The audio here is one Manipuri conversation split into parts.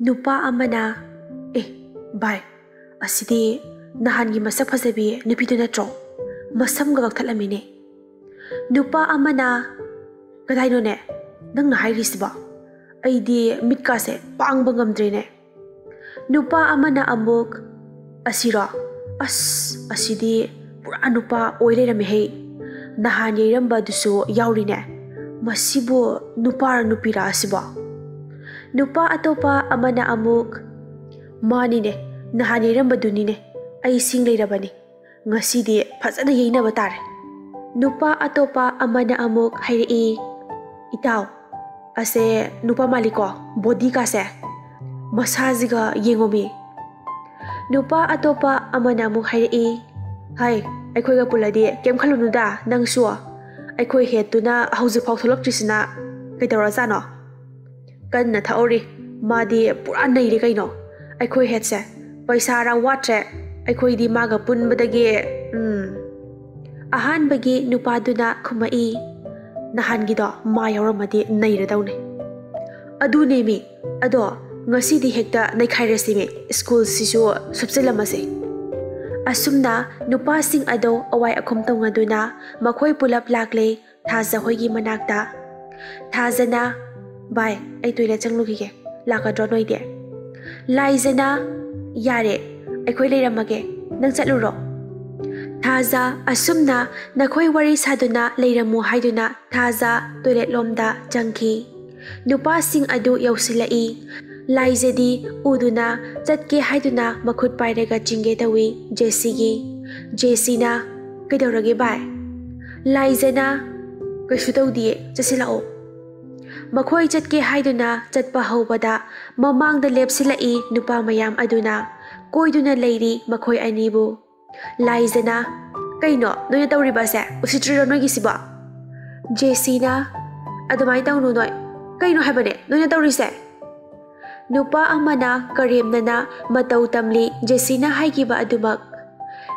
Nupa amana bai asidi nahangi masak fazabi nupidu natro masam ga gaktalamine nupa amana kadaino ne nang na hairisiba aidi mitkase pangba ngamdrene nupa amana amuk asira asidi pura nupa oirerame hei nahan yeiramba dusu yaurine masibu nupa nupira asiba nupa atopa amana amuk manine nahan yeiramba dunine ai sing leirabani ngasidi fazana yeinaba tare nupa atopa amana amuk hairei itaw ase nupa maliko body kase masajiga yengomi nupa atopa amana amuk hairei hai aikhoiga puladi kem khalunuda nangsu aikhoi hetuna hauji phau tholoktrisina kaidora jano kanna thaori madi pura naire kaino aikhoi hetse paisa ra watre aikhoi di maga punbadagi ahan bagi nupa duna khumai nahan gido ma yauramadi naire daune adune mi ado ngasi di hekta naikhairasi mi school sisu subsilamase asumna nupa sing ado awai akhum tongaduna makhoi pulap lakle thaja hoigi manakta thajana bai ai toile changlugige lakadro noide laijana yare aikhoi leiramage nang chatluro thaja asumna nakhoi wari saduna leiramu haiduna thaja toilet lomda changki nupa sing adu yausilai laijadi uduna chatke haiduna makhut pairaga chingge tawi jessina kaidorage bai laijana kaisu tawdie chasilao makhoi chatke haiduna chatpa hobada mamangda lepsilai nupa mayam aduna koiduna leiri makhoi anibu laijana kaino noya tawribase usitriro noigi siba jessina adumai tawnu noi kaino habane noya tawrise nupa amana karemnana matau tamli jessina haigiba adumak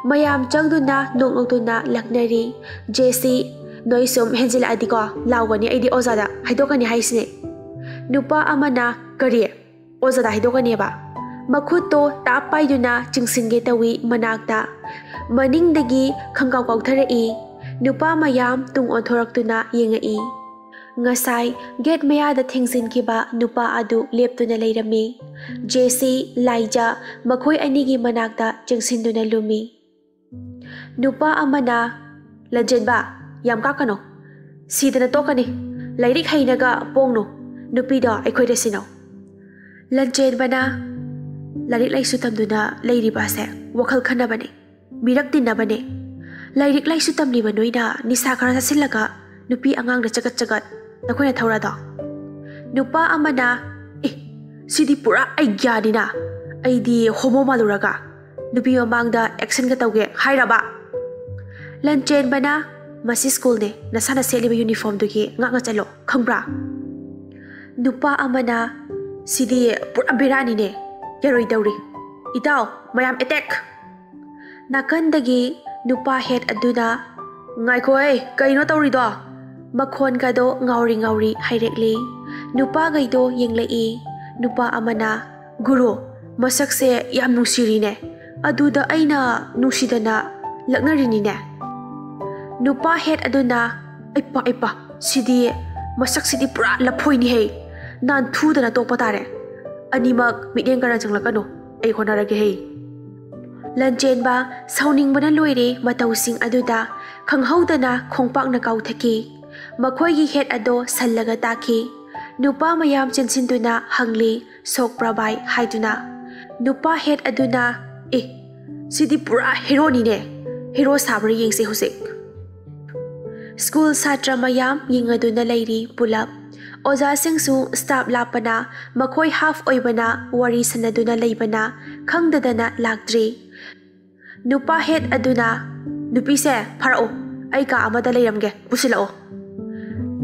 mayam changduna noknokduna laknari jessi noi som henjila adiko lawani aidi ozada haidokani haisne nupa amana kari ozada haidokani ba makhuto tapaiduna chingsinge tawi manakta maningdagi khangkaw kawtharai nupa mayam tung onthoraktuna yengai ngasai gate mayada thingsinkiba nupa adu leptuna leirami jesi laija makhoi anigi manakta chingsinduna lumi nupa amana lajenba yam kakano sidana tokani lairik hainaga pongno nupido aikhoida sino lanjenbana lairik laisu tamduna leiribase wakhal khanabani mirak tinabani lairik laisu tamliba noina nisa khara silaga nupi angang da chagat nakoina thaurada nupa amana sidi pura ai gyadina aidi homo maluraga nupi mamangda action ga tawge hairaba lanchen bana masi school ne nasana seliba uniform dugi nga chalo khangbra nupa amana sidi pura birani ne yaroi dawri itaw mayam attack nakandagi nupa head aduna ngaikoi kaino tawrido makhon kado ngauri hairekli nupa gaido yenglei nupa amana guru masakse yam nusirine aduda aina nusidana laknarini ne nupa head aduna ipa sidi masak sidi pura laphoini hei nan thudana tokpa tare animak mideng kana changlakano ai khonarage hei lanjenba sauningbana loire matawsing aduda khanghaudana khongpakna kauthaki makhoi head ado sallaga taki nupa mayam chinsinduna hangli sokprabai haiduna nupa head aduna sidi pura heroni ne hero sabri yengse husik school satra mayam yingaduna leiri pulap oja singsu staff lapana makhoi half oibana wari sanaduna leibana khangdadana laktri nupa head aduna nupi se pharao ai ka amada leiramge pusilao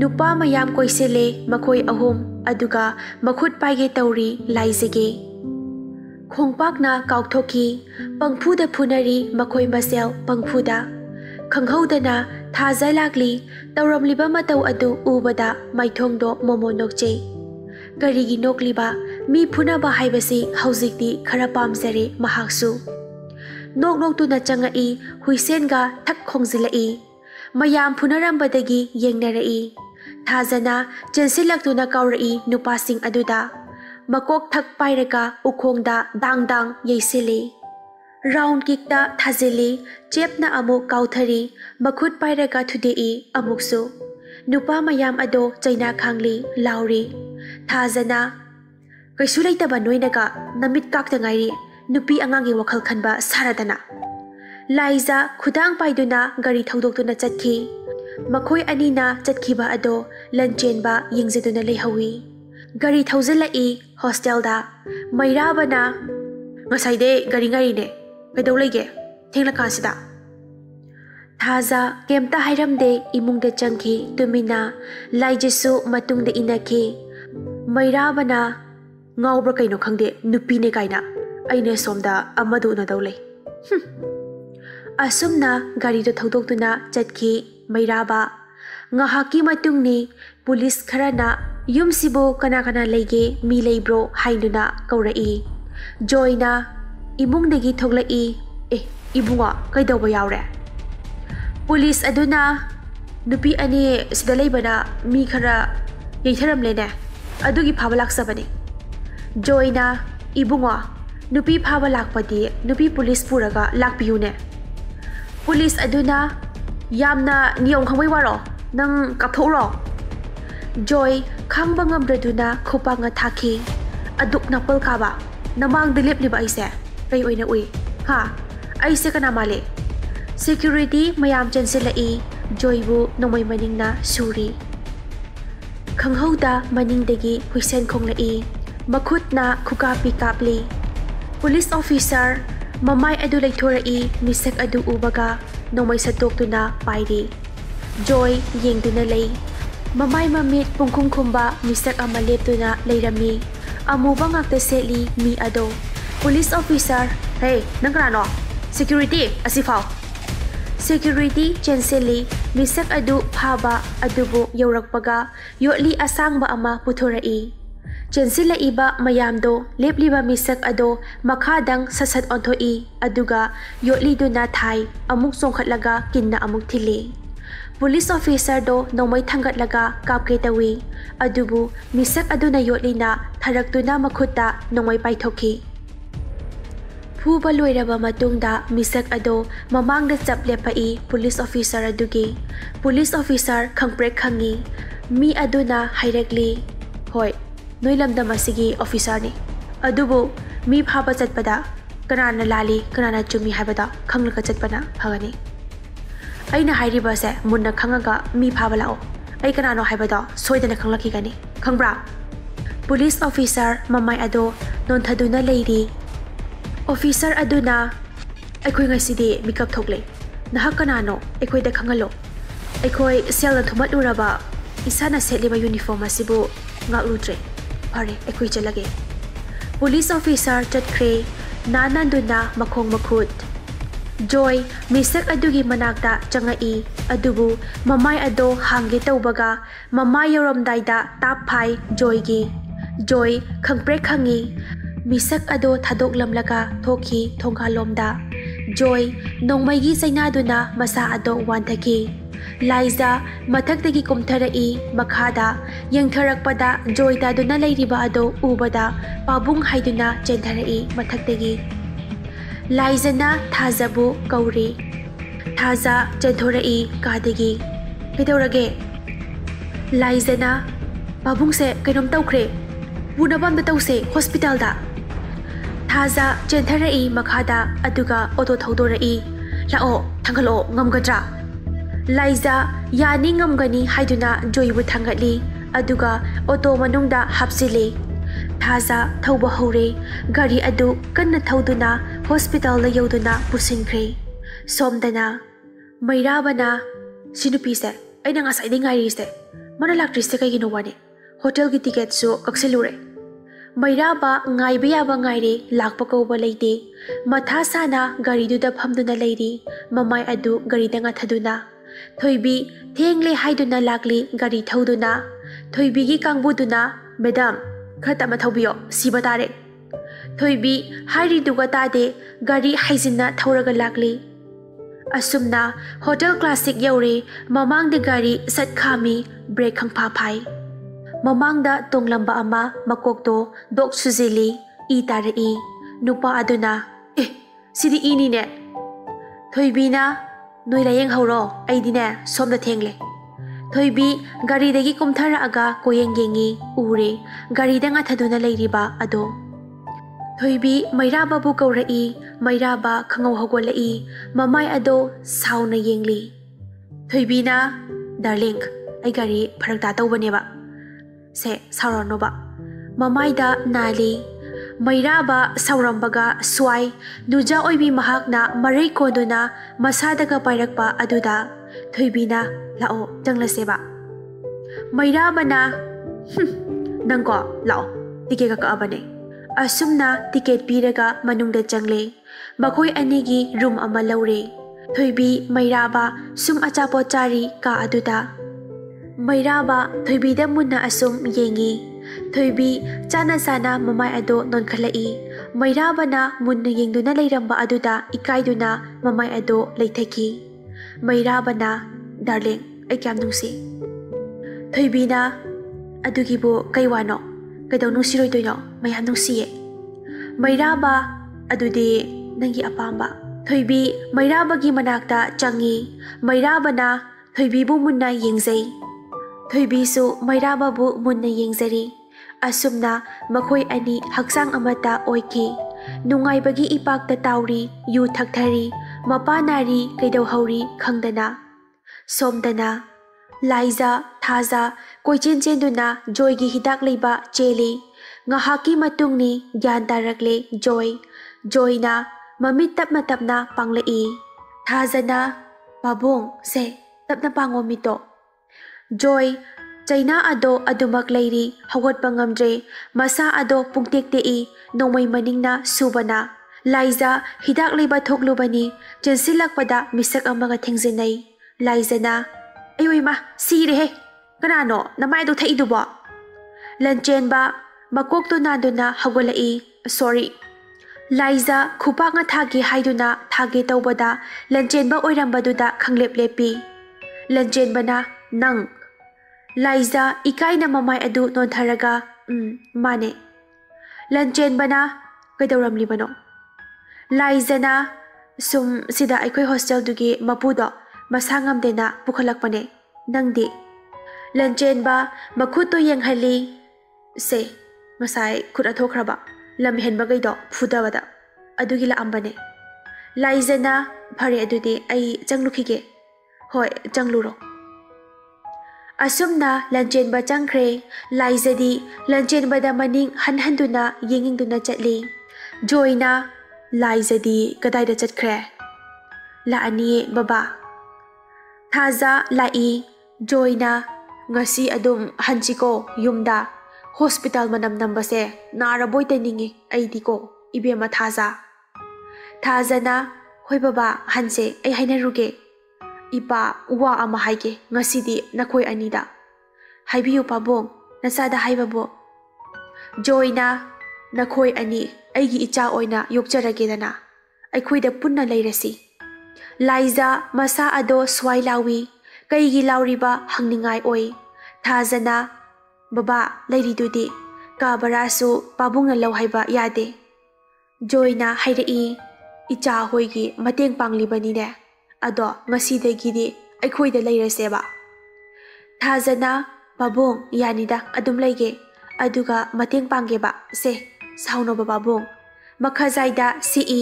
nupa mayam koisele makhoi ahum aduga makhut paige tawri laizege khongpakna kaukthoki pangphuda phunari makhoi masel pangphuda khanghaudana thaja lakli tawramliba matau adu ubada maithongdo momo nokche karigi nokliba Mi phunaba haibasi hauzikti khara pamjare mahaksu. Nok nok tu na changai Huisen ga thak khongjilai. Mayam phunarambadagi yengnarai. Thajana chensilak tu na kaurai nupasing aduda. Makok thak pairaga ukhongda dang dang yeisili. Round kickta thazili chepna amuk kauthari makhut pairaga thudei amuksu. Nupa mayam ado chaina khangli lauri. Thajana kaisu leitaba noinaga namit kakta ngairi nupi angangi wakhal khanba saradana. Laiza khudang paiduna gari thaudoktuna chatki. Makhoi anina chatkiba ado lanchenba yingjeduna leihawi. Gari thaujilai hostelda mairabana ngasaide gari ngari ne kaidau leige thenglakansida. Thaja kemta hairamde imungda changki tumina laijesu matungda inaki. Mairabana ngaubra kaino khangde nupine kaina aine somda amadu na daulei. Asumna gari do thaudoktuna chatki mairaba ngahaki matungni police kharana yumsibo kana kana leige mi leibro hainuna kaurai. Joyna imungdagi thoglai ibunga kaidauba yaure. Police aduna nupi ani sida leibana mi khara yeitharamlene adugi phaba laksabani. Joyna ibunga nupi phaba lakpadi nupi police puraga lakpiyune. Police aduna yamna niyong khangbai waro nang kapthoro. Joy khangba ngamdraduna khupanga thaki aduk napal kaba namang dilip liba aise kai oina ui ha aise kana male. Security mayam chansilai Joybu nomai maningna suri. Khanghauda maningdagi Huisen khonglai makhutna khukapi kapli. Police officer mamai adu leithorai misak adu ubaga nomai sadoktuna pairi. Joy yengduna lei. Mamai mamit pungkhung khumba misak ama leptuna leirami. Amuba ngakta setli mi ado. Police officer, hey, nang kanano? Security, asifao. Security chanseli misak adu phaba adubu yaurakpaga yotli asangba ama puthorai. Chansila iba mayamdo lepliba misak ado makhadang sasat onthoi aduga yotli duna thai amuk songkhatlaga kinna amuk thili. Police officer do nomai thangatlaga kapke tawi adubu misak aduna yotlina tharaktuna makhutta nomai paithoki. Phuba loiraba matungda misak ado mamangda chap lepai police officer adugi. Police officer khangprek khangi mi aduna hairakli hoi noilamda masigi officer ni adubu mi phaba chatpada kanana lali kanana chumi habada khanglaka chatpana phagani. Aina hairiba se munna khangaga mi phaba lao ai kanano haibada soidana khanglaki gani khangbra. Police officer mamai ado nonthaduna leiri. Officer aduna aikoi ngasidi mikap thokle nahak kanano aikoi da khangalo aikoi sel thumat uraba isana setliba uniform asibu ngaklutre pare aikoi chalage. Police officer chatkre nananduna makhong makhut. Joy misak adugi manakta changai adubu mamai ado hangge taubaga mamai yoramdaida tap phai Joygi. Joy khangprek khangi misak ado thadok lamlaga thoki thongkhalomda. Joy nongmaigi sainaduna masa ado wanthaki. Laiza mathaktagi kumtharai makhada yengtharakpada Joy taduna leiriba ado ubada pabung haiduna chentharai mathaktagi. Laizana Thajabu kauri. Thaja chenthorai kadagi kaidaurage. Laizana pabung se kainom taukhre punabamda tause hospital da. Thaja chentharai makhada aduga auto thaudorai lao thangalo ngamgadra. Laiza yani ngamgani haiduna Joybu thangatli aduga auto manungda hapsili. Thaja thauba hore gari adu kanna thauduna hospital la yauduna pusinkhre. Somdana mairabana sinupi se aina ngasai dingai se mana laktri se kai gino wani hotel gi ticket su kakselure. Mairaba ngaiba yaba ngaire lakpa kauba leite matha sana gari duda phamduna leiri mamai adu gari danga thaduna thoibi thengle haiduna lakli gari thauduna thoibi gi kangbuduna madam खर तम थौबियो सिबा तारे थोइबी हाइरिदुगा तादे गाड़ी हाइजिन्ना थौरगा लागली असुमना होटल क्लासिक यौरे ममांग दे गाड़ी सट खामी ब्रेक खंफा फाई ममांग दा तोंगलंबा अमा मकोकतो दोक सुजिली ई तारे ई नुपा अदुना ए सिदी इनी ने थोइबीना नोइ लायेंग हौरो आइदिने सोमदा थेंगले थोइबी गाड़ी दगी कुमथारअगा कोयेंग येंगी उरे गाड़ी दंगा थदुना लेरिबा अदो थोइबी मैराबाबु कौरई मैराबा खंगौ हगोलई ममाय अदो साउना येंगली थोइबीना डार्लिंग आई गाड़ी फरकता तौबनेबा से साउरनोबा ममायदा नाली मैराबा साउरंबगा स्वाई नुजा ओइबी महाकना मरै कोदुना मसादगा पाइरकपा अदुदा थोइबीना लाओ जंगलसेबा मैराबना नंको लाओ टिकेट कअबने असुमना टिकेट पीरगा मनुंगदा चंगले मखोय अनिगी रूम अमा लौरे थोइबी मैराबा सुम अचापो चारी का अदुदा मैराबा थोइबीदा मुन्ना असुम येंगी थोइबी चाना चाना ममाय अदो नोनखलई मैराबना मुन्ना येंगदुना लेरंबा अदुदा इकाइदुना ममाय अदो लेथकी मैराबना डार्लिंग आई क्याम नुंसी थोइबीना अदुगिबो कैवानो कदौ नुंसिरोइदोइनो मयाम नुंसिये मैराबा अदुदि नंगी अपांबा थोइबी मैराबगी मनाक्ता चंगी मैराबना थोइबीबु मुन्ना येंगजै थोइबीसु मैराबाबु मुन्ना येंगजरी असुमना मखोय अनि हक्सांग अमता ओइकी नुंगाइबगी इपाक्ता ताउरी यु थकथरी मपा नारी कैदौ हौरी खंगदना सोमदना लाइजा थाजा कोइचेन चेंदुना जॉयगी हिदाक लेबा चेली ngahaki matungni gyan tarakle joyna mamit tapna tapna panglei thajana babong se tapna pango mito joy chaina ado adumak leiri hagot pangamdre masa ado pungtekte i nomai maningna subana laiza hidak leiba thoklubani chensilak pada misak amaga thengjenai laizana ayoima sire he kanano namai do thai dubo lanchen ba makok to naduna hagolai sorry लाइजा खुपांगा थागे हाइदुना थागे तौबदा लंचेनबा ओइरंबदुदा खंगलेप लेपी लंचेनबना नंग लाइजा इकाइना ममाय अदु नोंथरगा माने लंचेनबना कदौरमलिबनो लाइजना सुम सिदा अखोय हॉस्टल दुगी मपुदो मसांगमदेना पुखलकपने नंगदि लंचेनबा मखुतो येंगहली से मसाय खुद अथोखरबा लम हेनबगैदो फुदबदा अदुगी लाअंबने लाइजना फरे अदुदि आई चंगलुखिगे होय चंगलुरो असुमना लंचेनबा चंगख्रे लाइजदी लंचेनबदा मनिंग हनहनदुना येंगिंगदुना चटली जोयना लाइजदी कदाइदा चटख्रे लाअनी बाबा थाजा लाई जोयना ngasi adum hanchiko yumda hospital manam nambase naraboy teningi aidiko ibema thajana hoi baba hanse ai haina ruge ipa uwa ama haige ngasidi nakhoi anida haibiu pabong nasada haibabo joyna nakhoi ani aigi icha oina yokjarage dana aikhoida punna leirasi laiza masa ado swai lawi kaigi lauriba hangningai oi thajana baba leiridudi kabarasu pabungna lau haiba yade joyna hairei icha hoigi mateng panglibani ne ado ngasidagidi aikhoida leiraseba thajana babong yanida adum leige aduga mateng pangeba se sauno babong makhazaida ci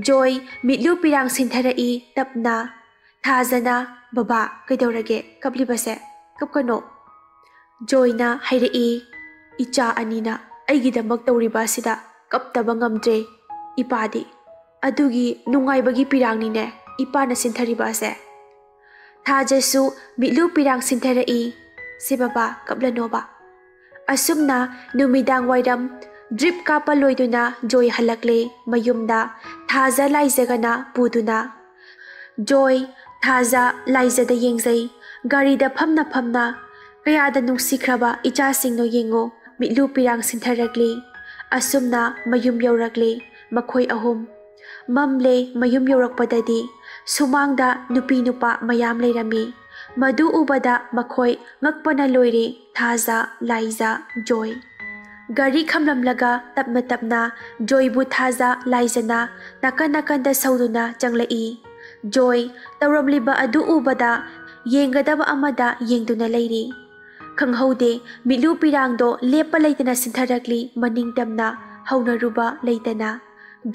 joy mitlu pirang sintharai tapna thajana baba kaidaurage kaplibase kapkano joyna hairei icha anina aigidamak tawriba sida kaptaba ngamdre ipadi adugi nungaibagi pirangni ne ipana sinthariba se thajasu mitlu pirang sintharai se baba kaplanoba asumna numidang wairam drip kapa loiduna joy halakle mayumda thaja laijagana puduna joy thaja laijada yengjai gari da phamna kayada nungsikraba icha singno yengo ꯃꯤꯠꯂꯨ ꯄꯤꯔꯥꯡ ꯁꯤꯟꯊꯔꯛꯂꯤ꯫ ꯑꯁꯨꯝꯅ ꯃꯌꯨꯝ ꯌꯧꯔꯛꯂꯤ ꯃꯈꯣꯏ ꯑꯍꯨꯝ꯫ ꯃꯝꯂꯦ ꯃꯌꯨꯝ ꯌꯧꯔꯛꯄꯗꯗꯤ ꯁꯨꯃꯥꯡꯗ ꯅꯨꯄꯤ ꯅꯨꯄꯥ ꯃꯌꯥꯝ ꯂꯩꯔꯝꯃꯤ꯫ ꯃꯗꯨ ꯎꯕꯗ ꯃꯈꯣꯏ ꯉꯛꯄꯅ ꯂꯣꯏꯔꯦ ꯊꯥꯖ, ꯂꯥꯏꯖ, ꯖꯣꯏ꯫ ꯒꯥꯔꯤ ꯈꯝꯂꯝꯂꯒ ꯇꯞꯅ ꯇꯞꯅ ꯖꯣꯏꯕꯨ ꯊꯥꯖ, ꯂꯥꯏꯖꯅ ꯅꯥꯀꯟ ꯅꯥꯀꯟꯗ ꯁꯧꯗꯨꯅ ꯆꯪꯂꯛꯏ꯫ ꯖꯣꯏ ꯇꯧꯔꯝꯂꯤꯕ ꯑꯗꯨ ꯎꯕꯗ ꯌꯦꯡꯒꯗꯕ ꯑꯃꯗ ꯌꯦꯡꯗꯨꯅ ꯂꯩꯔꯤ꯫ ꯈꯪꯍꯧꯗꯦ ꯃꯤꯠꯂꯨ ꯄꯤꯔꯥꯡꯗꯣ ꯂꯦꯞꯄ ꯂꯩꯇꯅ ꯁꯤꯟꯊꯔꯛꯂꯤ ꯃꯅꯤꯡ ꯇꯝꯅ ꯍꯧꯅꯔꯨꯕ ꯂꯩꯇꯅ꯫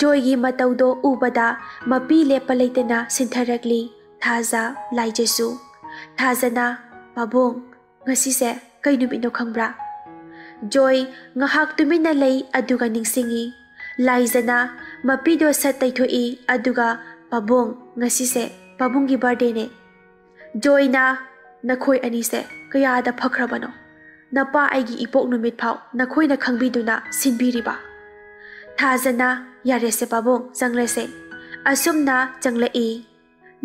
ꯖꯣꯏꯒꯤ ꯃꯇꯧꯗꯣ ꯎꯕꯗ ꯃꯄꯤ ꯂꯦꯞꯄ ꯂꯩꯇꯅ ꯁꯤꯟꯊꯔꯛꯂꯤ ꯊꯥꯖ, ꯂꯥꯏꯖꯁꯨ꯫ ꯊꯥꯖꯅ "ꯄꯥꯕꯨꯡ, ꯉꯁꯤꯁꯦ ꯀꯩ ꯅꯨꯃꯤꯠꯅꯣ ꯈꯪꯕ꯭ꯔꯥ?" ꯖꯣꯏ ꯉꯍꯥꯛ ꯇꯨꯃꯤꯟꯅ ꯂꯩ ꯑꯗꯨꯒ ꯅꯤꯡꯁꯤꯡꯉꯤ꯫ ꯂꯥꯏꯖꯅ ꯃꯄꯤꯗꯣ ꯁꯠ ꯇꯩꯊꯣꯛꯏ ꯑꯗꯨꯒ "ꯄꯥꯕꯨꯡ, ꯉꯁꯤꯁꯦ ꯄꯥꯕꯨꯡꯒꯤ ꯕꯥꯔꯗꯦꯅꯦ." ꯖꯣꯏꯅ "ꯅꯈꯣꯏ ꯑꯅꯤꯁꯦ ꯀꯌꯥꯗ ꯐꯈ꯭ꯔꯕꯅꯣ? ꯅꯄꯥ ꯑꯩꯒꯤ ꯏꯄꯣꯛ ꯅꯨꯃꯤꯠ ꯐꯥꯎ ꯅꯈꯣꯏꯅ ꯈꯪꯕꯤꯗꯨꯅ ꯁꯤꯟꯕꯤꯔꯤꯕ." ꯊꯥꯖꯅ "ꯌꯥꯔꯦꯁꯦ ꯄꯥꯕꯨꯡ, ꯆꯪꯂꯁꯦ." ꯑꯁꯨꯝꯅ ꯆꯪꯂꯛꯏ꯫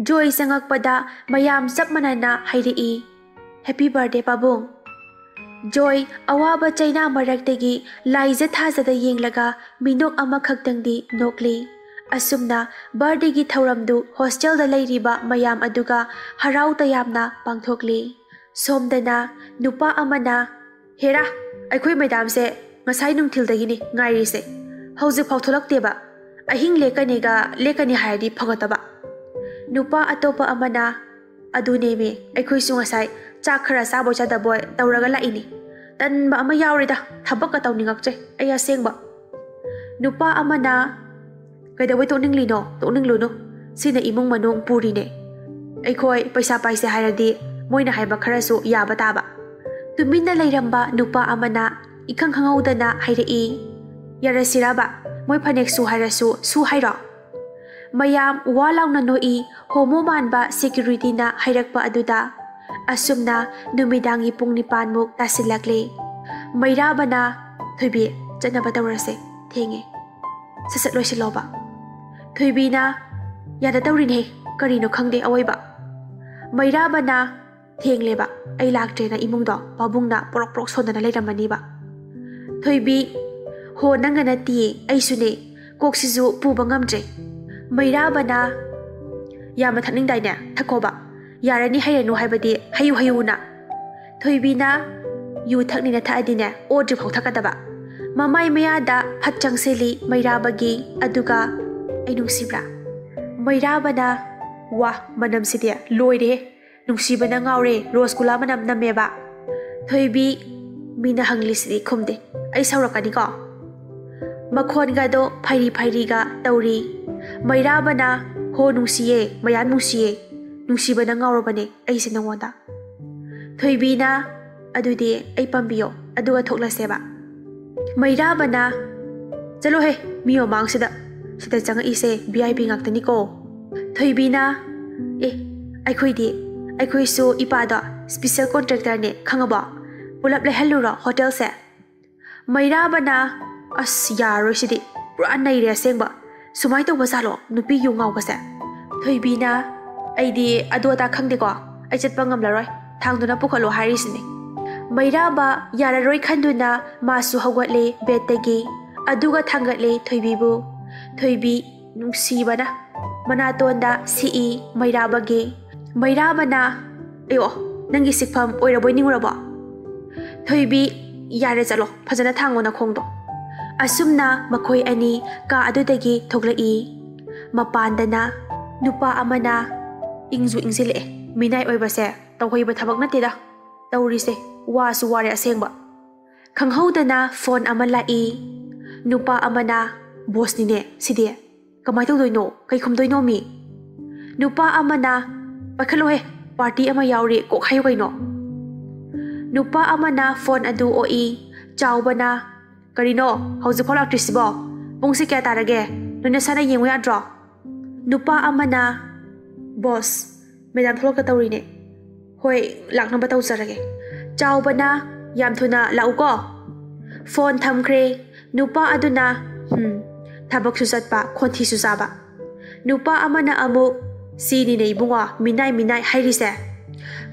ꯖꯣꯏ ꯆꯪꯉꯛꯄꯗ ꯃꯌꯥꯝ ꯆꯞ ꯃꯥꯟꯅꯅ ꯍꯥꯏꯔꯛꯏ, "ꯍꯦꯄꯤ ꯕꯥꯔꯗꯦ ꯄꯥꯕꯨꯡ." ꯖꯣꯏ ꯑꯋꯥꯕ ꯆꯩꯅꯥ ꯃꯔꯛꯇꯒꯤ ꯂꯥꯏꯖ ꯊꯥꯖꯗ ꯌꯦꯡꯂꯒ ꯃꯤꯅꯣꯛ ꯑꯃꯈꯛꯇꯪꯗꯤ ꯅꯣꯛꯂꯤ꯫ ꯑꯁꯨꯝꯅ ꯕꯥꯔꯗꯦꯒꯤ ꯊꯧꯔꯝꯗꯨ ꯍꯣꯁꯇꯦꯜꯗ ꯂꯩꯔꯤꯕ ꯃꯌꯥꯝ ꯑꯗꯨꯒ ꯍꯔꯥꯎ ꯇꯌꯥꯝꯅ ꯄꯥꯡꯊꯣꯛꯂꯤ꯫ ꯁꯣꯝꯗꯅ ꯅꯨꯄꯥ ꯑꯃꯅ, "ꯍꯦꯔꯥ, ꯑꯩꯈꯣꯏ ꯃꯦꯗꯥꯝꯁꯦ ꯉꯁꯥꯏ ꯅꯨꯡꯊꯤꯜꯗꯒꯤꯅꯤ ꯉꯥꯏꯔꯤꯁꯦ, ꯍꯧꯖꯤꯛꯐꯥꯎ ꯊꯣꯛꯂꯛꯇꯦꯕ, ꯑꯍꯤꯡ ꯂꯦꯛꯀꯅꯤ ꯍꯥꯏꯔꯗꯤ ꯐꯒꯗꯕ." ꯅꯨꯄꯥ ꯑꯇꯣꯞꯄ ꯑꯃꯅ, "ꯑꯗꯨꯅꯦꯃꯤ, ꯑꯩꯈꯣꯏꯁꯨ ꯉꯁꯥꯏ ꯆꯥꯛ ꯈꯔ ꯆꯥꯕꯣꯏ ꯆꯥꯗꯕꯣꯏ ꯇꯧꯔꯒ ꯂꯥꯛꯏꯅꯤ. ꯇꯟꯕ ꯑꯃ ꯌꯥꯎꯔꯦꯗ, ꯊꯕꯛꯀ ꯇꯧꯅꯤꯡꯉꯛꯇ꯭ꯔꯦ ꯑꯩ ꯑꯁꯦꯡꯕ." ꯅꯨꯄꯥ ꯑꯃꯅ, "ꯀꯩꯗꯧꯕꯩ ꯇꯣꯛꯅꯤꯡꯂꯤꯅꯣ? ꯇꯣꯛꯅꯤꯡꯂꯨꯅꯨ, ꯁꯤꯅ ꯏꯃꯨꯡ ꯃꯅꯨꯡ ꯄꯨꯔꯤꯅꯦ. ꯑꯩꯈꯣꯏ ꯄꯩꯁా ꯄꯥꯏꯁꯦ ꯍꯥꯏꯔꯗꯤ ꯃꯣꯏꯅ ꯍꯥꯏꯕꯈꯔꯁꯨ ꯌꯥꯕ ꯇꯥꯕ." ꯇꯨꯃꯤꯟꯅ ꯂꯩꯔꯝꯕ ꯅꯨꯄꯥ ꯑꯃꯅ ꯏꯈꯪ ꯈꯪꯍꯧꯗꯅ ꯍꯥꯏꯔꯛꯏ, "ꯌꯥꯔꯁꯤꯔꯕ, ꯃꯣꯏ ꯐꯅꯦꯛ ꯁꯨ ꯍꯥꯏꯔꯁꯨ ꯁꯨ ꯍꯥꯏꯔꯣ?" ꯃꯌꯥꯝ ꯋꯥ ꯂꯥꯎꯅ ꯅꯣꯛꯏ ꯍꯣꯃꯣ ꯃꯥꯟꯕ ꯁꯦꯀ꯭ꯌꯨꯔꯤꯇꯤꯅ ꯍꯥꯏꯔꯛꯄ ꯑꯗꯨꯗ꯫ ꯑꯁꯨꯝꯅ ꯅꯨꯃꯤꯗꯥꯡꯒꯤ ꯄꯨꯡ 9ꯃꯨꯛ ꯇꯥꯁꯤꯜꯂꯛꯂꯤ꯫ ꯃꯩꯔꯥꯕꯅ, "ꯊꯣꯏꯕꯤ, ꯆꯠꯅꯕ ꯇꯧꯔꯁꯦ, ꯊꯦꯡꯉꯦ, ꯁꯠ ꯂꯣꯏꯁꯤꯜꯂꯣꯕ." ꯊꯣꯏꯕꯤꯅ, "ꯌꯥꯗꯗꯧꯔꯤꯅꯦ, ꯀꯔꯤꯅꯣ ꯈꯪꯗꯦ ꯑꯋꯣꯏꯕ." ꯃꯩꯔꯥꯕꯅ, "ꯊꯦꯡꯂꯦꯕ, ꯑꯩ ꯂꯥꯛꯇ꯭ꯔꯦꯅ ꯏꯃꯨꯡꯗꯣ ꯄꯥꯕꯨꯡꯅ ꯄꯣꯔꯣꯛ ꯄꯣꯔꯣꯛ ꯁꯣꯟꯗꯅ ꯂꯩꯔꯝꯃꯅꯤꯕ." ꯊꯣꯏꯕꯤ, "ꯍꯣ, ꯅꯪꯅ ꯅꯠꯇꯤꯌꯦ, ꯑꯩꯁꯨꯅꯦ, ꯀꯣꯛꯁꯤꯁꯨ ꯄꯨꯕ ꯉꯝꯗ꯭ꯔꯦ." ꯃꯩꯔꯥꯕꯅ, "ꯌꯥꯝꯅ ꯊꯛꯅꯤꯡꯗꯥꯏꯅꯦ, ꯊꯛꯈꯣꯕ, ꯌꯥꯔꯅꯤ ꯍꯩꯔꯅꯨ ꯍꯥꯏꯕꯗꯤ ꯍꯩꯌꯨꯅ." ꯊꯣꯏꯕꯤꯅ, "ꯌꯨ ꯊꯛꯅꯤꯅ ꯊꯛꯑꯗꯤꯅꯦ ꯑꯣꯗ꯭ꯔꯤꯐꯥꯎ ꯊꯛꯀꯗꯕ." ꯃꯃꯥꯏ ꯃꯌꯥꯗ ꯐꯠ ꯆꯪꯁꯤꯜꯂꯤ ꯃꯩꯔꯥꯕꯒꯤ ꯑꯗꯨꯒ, "ꯑꯩ ꯅꯨꯡꯁꯤꯕ꯭ꯔꯥ?" ꯃꯩꯔꯥꯕꯅ, "ꯋꯥ, ꯃꯅꯝꯁꯤꯗꯤ ꯂꯣꯏꯔꯦꯍꯦ, ꯅꯨꯡꯁꯤꯕꯅ ꯉꯥꯎꯔꯦ, ꯔꯣꯁ ꯒꯨꯂꯥ ꯃꯅꯝ ꯅꯝꯃꯦꯕ." ꯊꯣꯏꯕꯤ, "ꯃꯤꯅ ꯍꯪꯂꯤꯁꯤꯗꯤ ꯈꯨꯝꯗꯦ, ꯑꯩ ꯁꯥꯎꯔꯛꯀꯅꯤꯀꯣ." ꯃꯈꯣꯟꯒꯗꯣ ꯐꯩꯔꯤ ꯐꯩꯔꯤꯒ ꯇꯧꯔꯤ꯫ ꯃꯩꯔꯥꯕꯅ, "ꯍꯣ, ꯅꯨꯡꯁꯤꯌꯦ, ꯃꯌꯥꯝ ꯅꯨꯡꯁꯤꯌꯦ, ꯅꯨꯡꯁꯤꯕꯅ ꯉꯥꯎꯔꯕꯅꯦ ꯑꯩꯁꯦ ꯅꯉꯣꯟꯗ." ꯊꯣꯏꯕꯤꯅ, "ꯑꯗꯨꯗꯤ ꯑꯩ ꯄꯥꯝꯕꯤꯌꯣ ꯑꯗꯨꯒ ꯊꯣꯛꯂꯁꯦꯕ." ꯃꯩꯔꯥꯕꯅ, "ꯆꯠꯂꯣꯍꯦ, ꯃꯤ ꯃꯃꯥꯡꯁꯤꯗ, ꯁꯤꯗ ꯆꯪꯉꯛꯏꯁꯦ VIP ꯉꯥꯛꯇꯅꯤꯀꯣ." ꯊꯣꯏꯕꯤꯅ, "ꯑꯩꯈꯣꯏꯁꯨ ꯏꯄꯥꯗꯣ ꯁ꯭ꯄꯤꯁꯦꯜ ꯀꯣꯟꯇ꯭ꯔꯦꯛꯇꯔꯅꯦ ꯈꯪꯉꯕꯣ, ꯄꯨꯂꯞ ꯂꯩꯍꯜꯂꯨꯔꯣ ꯍꯣꯇꯦꯜꯁꯦ." ꯃꯩꯔꯥꯕꯅ, "ꯑꯁ, ꯌꯥꯔꯔꯣꯏ ꯁꯤꯗꯤ, ꯄꯨꯔꯥ ꯅꯩꯔꯦ ꯑꯁꯦꯡꯕ, ꯁꯨꯃꯥꯏꯅ ꯇꯧꯕ ꯖꯥꯠꯂꯣ ꯅꯨꯄꯤ ꯌꯨ ꯉꯥꯎꯕꯁꯦ?" ꯊꯣꯏꯕꯤꯅ, "ꯑꯩꯗꯤ ꯑꯗꯨ ꯑꯗꯥ ꯈꯪꯗꯦꯀꯣ, ꯑꯩ ꯆꯠꯄ ꯉꯝꯂꯔꯣꯏ, ꯊꯥꯡꯗꯨꯅ ꯄꯨꯈꯠꯂꯣ ꯍꯥꯏꯔꯤꯁꯤꯅꯤ." ꯃꯩꯔꯥꯕ ꯌꯥꯔꯔꯣꯏ ꯈꯟꯗꯨꯅ ꯃꯥꯁꯨ ꯍꯧꯒꯠꯂꯦ ꯕꯦꯗꯇꯒꯤ ꯑꯗꯨꯒ ꯊꯥꯡꯒꯠꯂꯦ ꯊꯣꯏꯕꯤꯕꯨ꯫ ꯊꯣꯏꯕꯤ ꯅꯨꯡꯁꯤꯕꯅ ꯃꯅꯥꯇꯣꯟꯗ ꯁꯤꯛꯏ ꯃꯩꯔꯥꯕꯒꯤ꯫ ꯃꯩꯔꯥꯕꯅ, "ꯑꯌꯣ, ꯅꯪꯒꯤ ꯁꯤꯛꯐꯝ ꯑꯣꯏꯔꯕꯣꯏ ꯅꯤꯡꯉꯨꯔꯕꯣ?" ꯊꯣꯏꯕꯤ, "ꯌꯥꯔꯦ, ꯆꯠꯂꯣ, ꯐꯖꯅ ꯊꯥꯡꯉꯣ ꯅꯈꯣꯡꯗꯣ." ꯑꯁꯨꯝꯅ ꯃꯈꯣꯏ ꯑꯅꯤ ꯀꯥ ꯑꯗꯨꯗꯒꯤ ꯊꯣꯛꯂꯛꯏ꯫ ꯃꯄꯥꯟꯗꯅ ꯅꯨꯄా ꯑꯃꯅ, "ꯏꯪꯁꯨ ꯏꯪꯁꯤꯜꯂꯛꯑꯦ, ꯃꯤꯅꯥꯏ ꯑꯣꯏꯕꯁꯦ ꯇꯧꯍꯩꯕ ꯊꯕꯛ ꯅꯠꯇꯦꯗ ꯇꯧꯔꯤꯁꯦ, ꯋꯥꯁꯨ ꯋꯥꯔꯦ ꯑꯁꯦꯡꯕ." ꯈꯪꯍꯧꯗꯅ ꯐꯣꯟ ꯑꯃ ꯂꯥꯛꯏ꯫ ꯅꯨꯄꯥ ꯑꯃꯅ, "ꯕꯣꯁꯅꯤꯅꯦ ꯁꯤꯗꯤ, ꯀꯃꯥꯏ ꯇꯧꯗꯣꯏꯅꯣ, ꯀꯩ ꯈꯨꯝꯗꯣꯏꯅꯣ ꯃꯤ?" ꯅꯨꯄꯥ ꯑꯃꯅ, "ꯄꯥꯏꯈꯠꯂꯣꯍꯦ, ꯄꯥꯔꯇꯤ ꯑꯃ ꯌꯥꯎꯔꯤ, ꯀꯣꯛ ꯍꯥꯏꯌꯨ ꯀꯩꯅꯣ." ꯅꯨꯄꯥ ꯑꯃꯅ ꯐꯣꯟ ꯑꯗꯨ ꯑꯣꯛꯏ꯫ ꯆꯥꯎꯕꯅ, "ꯀꯔꯤꯅꯣ, ꯍꯧꯖꯤꯛꯐꯥꯎ ꯂꯥꯛꯇ꯭ꯔꯤꯁꯤꯕꯣ? ꯄꯨꯡꯁꯤ ꯀꯌꯥ ꯇꯥꯔꯒꯦ? ꯅꯣꯏ ꯅꯁꯥꯅ ꯌꯦꯡꯉꯨ ꯌꯥꯗ꯭ꯔꯣ?" ꯅꯨꯄꯥ ꯑꯃꯅ, "ꯕꯣꯁ, ꯃꯦꯗꯥꯝ ꯊꯣꯛꯂꯛꯀꯗꯧꯔꯤꯅꯦ, ꯍꯣꯏ, ꯂꯥꯛꯅꯕ ꯇꯧꯖꯔꯒꯦ." ꯆꯥꯎꯕꯅ, "ꯌꯥꯝ ꯊꯨꯅ ꯂꯥꯛꯎꯀꯣ." ꯐꯣꯟ ꯊꯝꯈ꯭ꯔꯦ꯫ ꯅꯨꯄꯥ ꯑꯗꯨꯅ, ꯊꯕꯛꯁꯨ ꯆꯠꯄ, ꯈꯣꯟꯊꯤꯁꯨ ꯆꯥꯕ." ꯅꯨꯄꯥ ꯑꯃꯅ ꯑꯃꯨꯛ, "ꯁꯤꯅꯤꯅꯦ ꯏꯕꯨꯡꯉꯣ, ꯃꯤꯅꯥꯏ ꯍꯥꯏꯔꯤꯁꯦ."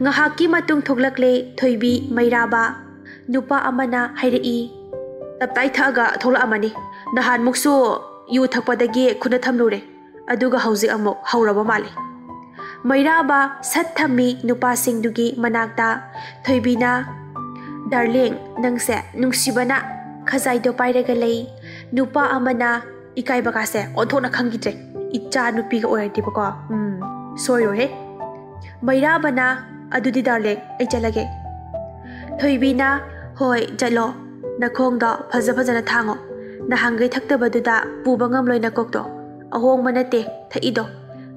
ꯉꯥꯏꯍꯥꯛꯀꯤ ꯃꯇꯨꯡ ꯊꯣꯛꯂꯛꯂꯦ ꯊꯣꯏꯕꯤ, ꯃꯩꯔꯥꯕ꯫ ꯅꯨꯄꯥ ꯑꯃꯅ ꯍꯥꯏꯔꯛꯏ, ꯇꯞꯇꯥꯏ ꯊꯛꯑꯒ ꯊꯣꯛꯂꯛꯑꯃꯅꯤ ꯅꯍꯥꯟꯃꯨꯛꯁꯨ ꯌꯨ ꯊꯛꯄꯗꯒꯤ ꯈꯨꯅ ꯊꯝꯂꯨꯔꯦ ꯑꯗꯨꯒ ꯍꯧꯖꯤꯛ ꯑꯃꯨꯛ ꯍꯧꯔꯕ ꯃꯥꯜꯂꯤ ꯃꯩꯔꯥꯕ ꯁꯠ ꯊꯝꯃꯤ ꯅꯨꯄꯥꯁꯤꯡꯗꯨꯒꯤ ꯃꯅꯥꯛꯇ ꯊꯣꯏꯕꯤꯅ ꯗꯥꯔꯂꯤꯡ ꯅꯪꯁꯦ ꯅꯨꯡꯁꯤꯕꯅ ꯈꯖꯥꯏꯗꯣ ꯄꯥꯏꯔꯒ ꯂꯩ ꯅꯨꯄꯥ ꯑꯃꯅ ꯏꯀꯥꯏꯕꯒꯥꯁꯦ ꯑꯣꯟꯊꯣꯛꯅ ꯈꯪꯈꯤꯗ꯭ꯔꯦ ꯏꯆꯥ ꯅꯨꯄꯤꯒ ꯑꯣꯏꯔꯗꯤꯕꯀꯣ ꯁꯣꯏꯔꯣꯏꯍꯦ ꯃꯩꯔꯥꯕꯅ ꯑꯗꯨꯗꯤ ꯗꯥꯔꯂꯤꯡ ꯑꯩ ꯆꯠꯂꯒꯦ ꯊꯣꯏꯕꯤꯅ ꯍꯣꯏ ꯆꯠꯂꯣ ꯅꯈꯣꯡꯗꯣ ꯐꯖꯅ ꯊꯥꯡꯉꯣ ꯅꯍꯥꯟꯒꯩ ꯊꯛꯇꯕꯗꯨꯗ ꯄꯨꯕ ꯉꯝꯂꯣꯏ ꯅꯀꯣꯛꯇꯣ ꯑꯍꯣꯡꯕ ꯅꯠꯇꯦ ꯊꯛꯏꯗꯣ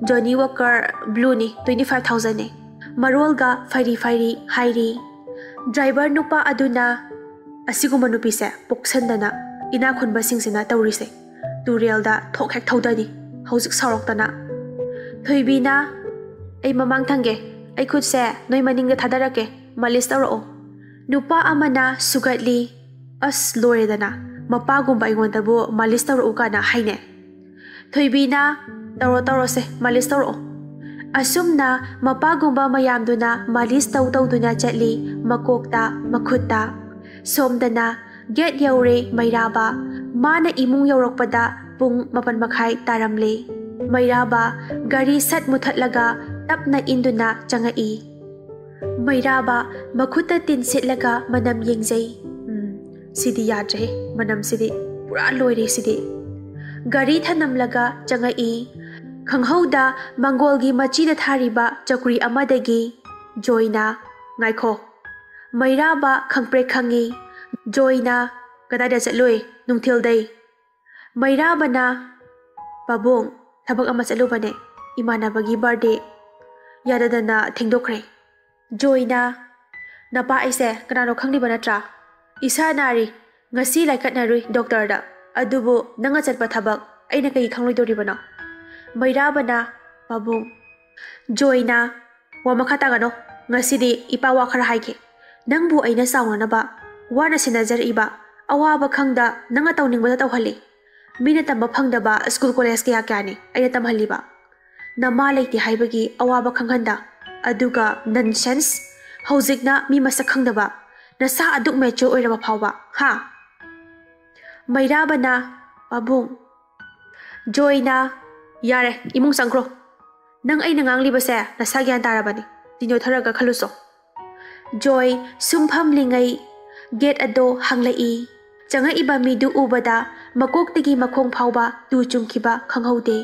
ꯖꯣꯅꯤ ꯋꯥꯀꯔ ꯕ꯭ꯂꯨꯅꯤ 25,000ꯅꯦ ꯃꯔꯣꯜꯒ ꯐꯩꯔꯤ ꯍꯥꯏꯔꯤ ꯗ꯭ꯔꯥꯏꯚꯔ ꯅꯨꯄꯥ ꯑꯗꯨꯅ ꯑꯁꯤꯒꯨꯝꯕ ꯅꯨꯄꯤꯁꯦ ꯄꯣꯛꯁꯟꯗꯅ ꯏꯅꯥꯛ ꯈꯨꯟꯕꯁꯤꯡꯁꯤꯅ ꯇꯧꯔꯤꯁꯦ ꯇꯨꯔꯦꯜꯗ ꯊꯣꯛ ꯍꯦꯛ ꯊꯧꯗꯅꯤ ꯍꯧꯖꯤꯛ ꯁꯥꯎꯔꯛꯇꯅ ꯊꯣꯏꯕꯤꯅ ꯑꯩ ꯃꯃꯥꯡ ꯊꯪꯒꯦ ꯑꯩ ꯈꯨꯠꯁꯦ ꯅꯣꯏ ꯃꯅꯤꯡꯗ ꯊꯥꯗꯔꯛꯀꯦ ꯃꯥꯂꯤꯁ ꯇꯧꯔꯛꯑꯣ ꯅꯨꯄꯥ ꯑꯃꯅ ꯁꯨꯒꯠꯂꯤ ꯑꯁ ꯂꯣꯏꯔꯦꯗꯅ ꯃꯄꯥꯒꯨꯝꯕ ꯑꯩꯉꯣꯟꯗꯕꯨ ꯃꯥꯂꯤꯁ ꯇꯧꯔꯛꯎ ꯀꯥꯏꯅ ꯍꯥꯏꯅꯦ ꯊꯣꯏꯕꯤꯅ ꯇꯧꯔꯣꯁꯦ ꯃꯥꯂꯤꯁ ꯇꯧꯔꯛꯑꯣ ꯑꯁꯨꯝꯅ ꯃꯄꯥꯒꯨꯝꯕ ꯃꯌꯥꯝꯗꯨꯅ ꯃꯥꯂꯤꯁ ꯇꯧꯗꯨꯅ ꯆꯠꯂꯤ ꯃꯀꯣꯛꯇ ꯃꯈꯨꯠꯇ ꯁꯣꯝꯗꯅ ꯒꯦꯠ ꯌꯧꯔꯦ ꯃꯩꯔꯥꯕ ꯃꯥꯅ ꯏꯃꯨꯡ ꯌꯧꯔꯛꯄꯗ ꯄꯨꯡ 7:30 ꯇꯥꯔꯝꯂꯦ ꯃꯩꯔꯥꯕ ꯒꯥꯔꯤ ꯁꯠ ꯃꯨꯊꯠꯂꯒ ꯇꯞꯅ ꯏꯟꯗꯨꯅ ꯆꯪꯉꯛꯏ ꯃꯩꯔꯥꯕ ꯃꯈꯨꯠꯇ ꯇꯤꯟ ꯁꯤꯠꯂꯒ ꯃꯅꯝ ꯌꯦꯡꯖꯩ ꯁꯤꯗꯤ ꯌꯥꯗ꯭ꯔꯦ ꯃꯅꯝꯁꯤꯗꯤ ꯄꯨꯔꯥ ꯂꯣꯏꯔꯦ ꯁꯤꯗꯤ ꯒꯥꯔꯤ ꯊꯅꯝꯂꯒ ꯆꯪꯉꯛꯏ ꯈꯪꯍꯧꯗ ꯃꯪꯒꯣꯜꯒꯤ ꯃꯆꯤꯗ ꯊꯥꯔꯤꯕ ꯆꯧꯀ꯭ꯔꯤ ꯑꯃꯗꯒꯤ ꯖꯣꯏꯅ ꯉꯥꯏꯈꯣ ꯃꯩꯔꯥꯕ ꯈꯪꯄ꯭ꯔꯦꯛ ꯈꯪꯉꯤ ꯖꯣꯏꯅ ꯀꯗꯥꯏꯗ ꯆꯠꯂꯨꯏ ꯅꯨꯡꯊꯤꯜꯗꯩ ꯃꯩꯔꯥꯕꯅ ꯄꯥꯕꯨꯡ ꯊꯕꯛ ꯑꯃ ꯆꯠꯂꯨꯕꯅꯦ ꯏꯃꯥꯟꯅꯕꯒꯤ ꯕꯥꯔꯗꯦ ꯌꯥꯗꯗꯅ ꯊꯦꯡꯗꯣꯛꯈ꯭ꯔꯦ ꯖꯣꯏꯅ ꯅꯄꯥ ꯑꯩꯁꯦ ꯀꯅꯥꯅꯣ ꯈꯪꯂꯤꯕ ꯅꯠꯇ꯭ꯔꯥ ꯏꯁꯥ ꯅꯥꯔꯤ ꯉꯁꯤ ꯂꯥꯏꯀꯠꯅꯔꯨꯏ ꯗꯣꯛꯇꯔꯗ ꯑꯗꯨꯕꯨ ꯅꯪꯅ ꯆꯠꯄ ꯊꯕꯛ ꯑꯩꯅ ꯀꯩ ꯈꯪꯂꯣꯏꯗꯧꯔꯤꯕꯅꯣ ꯃꯩꯔꯥꯕꯅ ꯄꯥꯕꯨꯡ ꯖꯣꯏꯅ ꯋꯥ ꯃꯈꯥ ꯇꯥꯒꯅꯣ ꯉꯁꯤꯗꯤ ꯏꯄꯥ ꯋꯥ ꯈꯔ ꯍꯥꯏꯒꯦ ꯅꯪꯕꯨ ꯑꯩꯅ ꯆꯥꯎꯅꯅꯕ ꯋꯥꯅ ꯁꯦꯟꯅꯖꯔꯛꯏꯕ ꯑꯋꯥꯕ ꯈꯪꯗ ꯅꯪꯅ ꯇꯧꯅꯤꯡꯕꯗ ꯇꯧꯍꯜꯂꯤ ꯃꯤꯅ ꯇꯝꯕ ꯐꯪꯗꯕ ꯁ꯭ꯀꯨꯜ ꯀꯣꯂꯦꯖ ꯀꯌꯥꯅꯤ ꯑꯩꯅ ꯇꯝꯍꯜꯂꯤꯕ ꯅꯃꯥ ꯂꯩꯇꯦ ꯍꯥꯏꯕꯒꯤ ꯑꯋꯥꯕ ꯈꯪꯍꯟꯗ ꯑꯗꯨꯒ ꯅꯟꯁꯦꯟꯁ ꯍꯧꯖꯤꯛꯅ ꯃꯤ ꯃꯁꯛ ꯈꯪꯗꯕ ꯅꯁꯥ ꯑꯗꯨꯛ ꯃꯦꯆꯣꯔ ꯑꯣꯏꯔꯕ ꯐꯥꯎꯕ ꯍꯥ ꯃꯩꯔꯥꯕꯅ ꯄꯥꯕꯨꯡ ꯖꯣꯏꯅ ꯌꯥꯔꯦ ꯏꯃꯨꯡ ꯆꯪꯈ꯭ꯔꯣ ꯅꯪ ꯑꯩꯅ ꯉꯥꯡꯂꯤꯕꯁꯦ ꯅꯁꯥ ꯒ꯭ꯌꯥꯟ ꯇꯥꯔꯕꯅꯤ ꯇꯤꯟꯖꯣꯊꯔꯒ ꯈꯜꯂꯨꯁꯣ ꯖꯣꯏ ꯁꯨꯝ ꯐꯝꯂꯤꯉꯩ ꯒꯦꯠ ꯑꯗꯣ ꯍꯥꯡꯂꯛꯏ ꯆꯪꯉꯛꯏꯕ ꯃꯤꯗꯨ ꯎꯕꯗ ꯃꯀꯣꯛꯇꯒꯤ ꯃꯈꯣꯡ ꯐꯥꯎꯕ ꯇꯨ ꯆꯨꯡꯈꯤꯕ ꯈꯪꯍꯧꯗꯦ